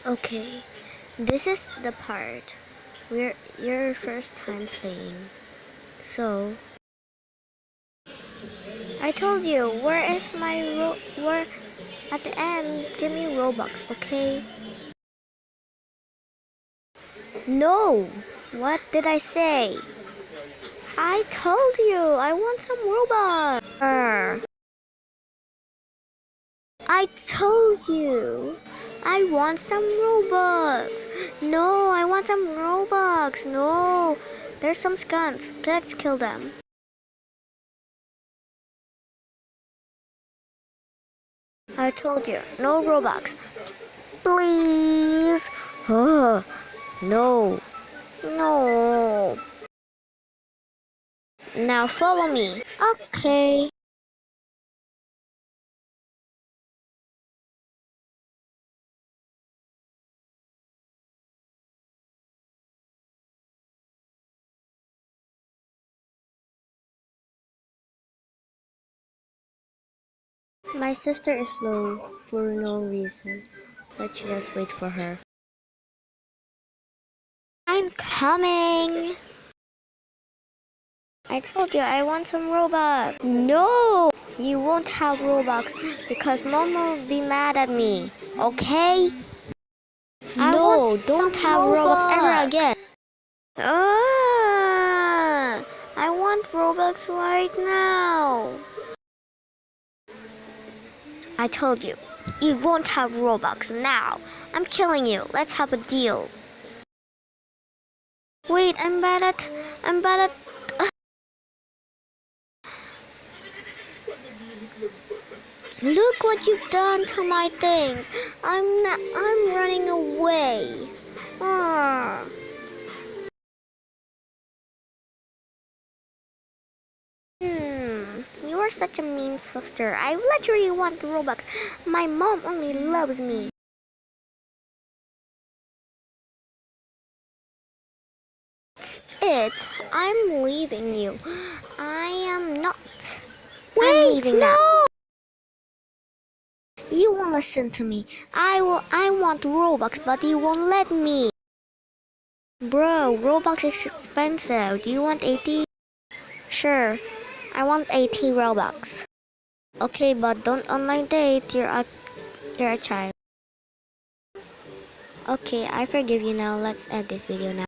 Okay, this is the part where your first time playing. So, I told you, where is my where at the end, give me Robux, okay? No! What did I say? I told you, I want some Robux. I told you, I want some Robux. No, I want some Robux. No, there's some skunks. Let's kill them. I told you, no Robux. Please. Oh, no. No. Now follow me. Okay. My sister is low for no reason. Let's just wait for her. I'm coming. I told you I want some Robux. No! You won't have Robux because Mom will be mad at me. Okay? No, don't have Robux ever again. I want Robux right now. I told you, you won't have Robux now. I'm killing you. Let's have a deal. Wait, I'm bad at. Look what you've done to my things. I'm running away. Ah. You are such a mean sister. I literally want Robux. My mom only loves me. That's it. I'm leaving you. I am not. I'm leaving now. You won't listen to me. I want Robux, but you won't let me. Bro, Robux is expensive. Do you want 80? Sure. I want 80 Robux. Okay, but don't online date. You're a child. Okay, I forgive you now. Let's end this video now.